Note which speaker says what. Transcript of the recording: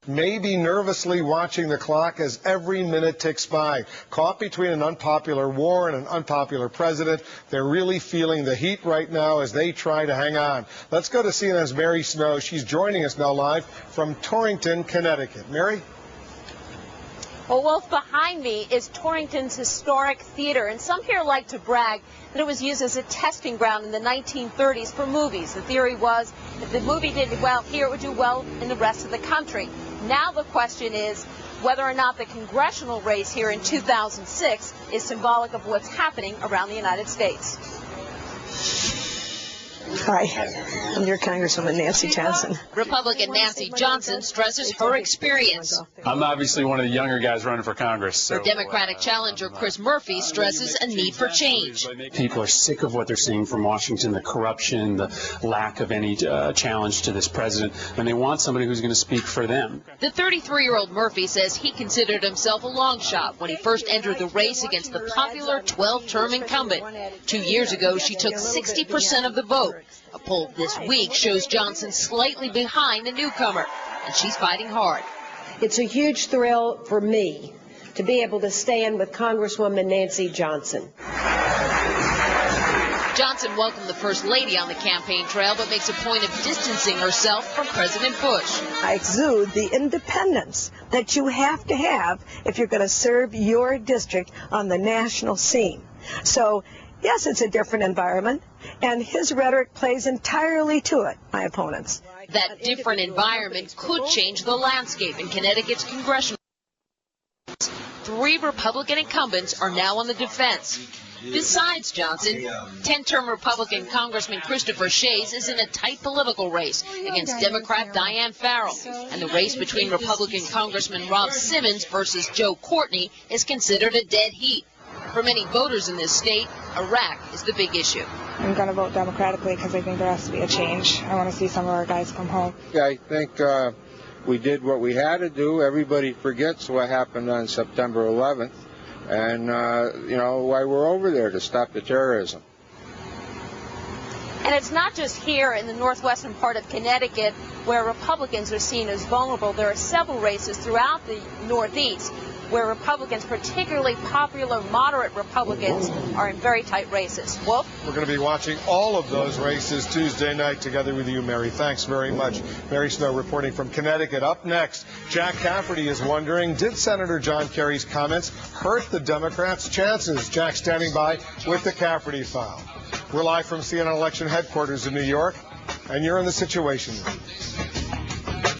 Speaker 1: maybe nervously watching the clock as every minute ticks by. Caught between an unpopular war and an unpopular president, they're really feeling the heat right now as they try to hang on. Let's go to CNN's Mary Snow. She's joining us now live from Torrington, Connecticut. Mary?
Speaker 2: Well, Wolf, behind me is Torrington's historic theater, and some here like to brag that it was used as a testing ground in the 1930s for movies. The theory was if the movie did well here, it would do well in the rest of the country. Now the question is whether or not the congressional race here in 2006 is symbolic of what's happening around the United States.
Speaker 3: Hi, I'm your Congresswoman Nancy Johnson.
Speaker 2: Republican Nancy Johnson stresses her experience.
Speaker 4: I'm obviously one of the younger guys running for Congress. So,
Speaker 2: her Democratic challenger Chris Murphy stresses a need for change.
Speaker 4: People are sick of what they're seeing from Washington, the corruption, the lack of any challenge to this president, and they want somebody who's going to speak for them.
Speaker 2: The 33-year-old Murphy says he considered himself a long shot when he first entered the race against the popular 12-term incumbent. 2 years ago, she took 60% of the vote. A poll this week shows Johnson slightly behind the newcomer, and she's fighting hard.
Speaker 3: It's a huge thrill for me to be able to stand with Congresswoman Nancy Johnson.
Speaker 2: Johnson welcomed the First Lady on the campaign trail, but makes a point of distancing herself from President Bush.
Speaker 3: I exude the independence that you have to have if you're going to serve your district on the national scene. So, yes, it's a different environment, and his rhetoric plays entirely to it, my opponents.
Speaker 2: That different environment could change the landscape in Connecticut's congressional. 3 Republican incumbents are now on the defense. Besides Johnson, 10-term Republican Congressman Christopher Shays is in a tight political race against Democrat Diane Farrell, and the race between Republican Congressman Rob Simmons versus Joe Courtney is considered a dead heat. For many voters in this state, Iraq is the big issue.
Speaker 5: I'm going to vote democratically because I think there has to be a change. I want to see some of our guys come home.
Speaker 6: I think we did what we had to do. Everybody forgets what happened on September 11th and, you know, why we're over there, to stop the terrorism.
Speaker 2: And it's not just here in the northwestern part of Connecticut where Republicans are seen as vulnerable. There are several races throughout the Northeast where Republicans, particularly popular moderate Republicans, are in very tight races. Wolf?
Speaker 1: We're going to be watching all of those races Tuesday night together with you, Mary. Thanks very much. Mary Snow reporting from Connecticut. Up next, Jack Cafferty is wondering, did Senator John Kerry's comments hurt the Democrats' chances? Jack standing by with the Cafferty file. We're live from CNN election headquarters in New York, and you're in the Situation Room.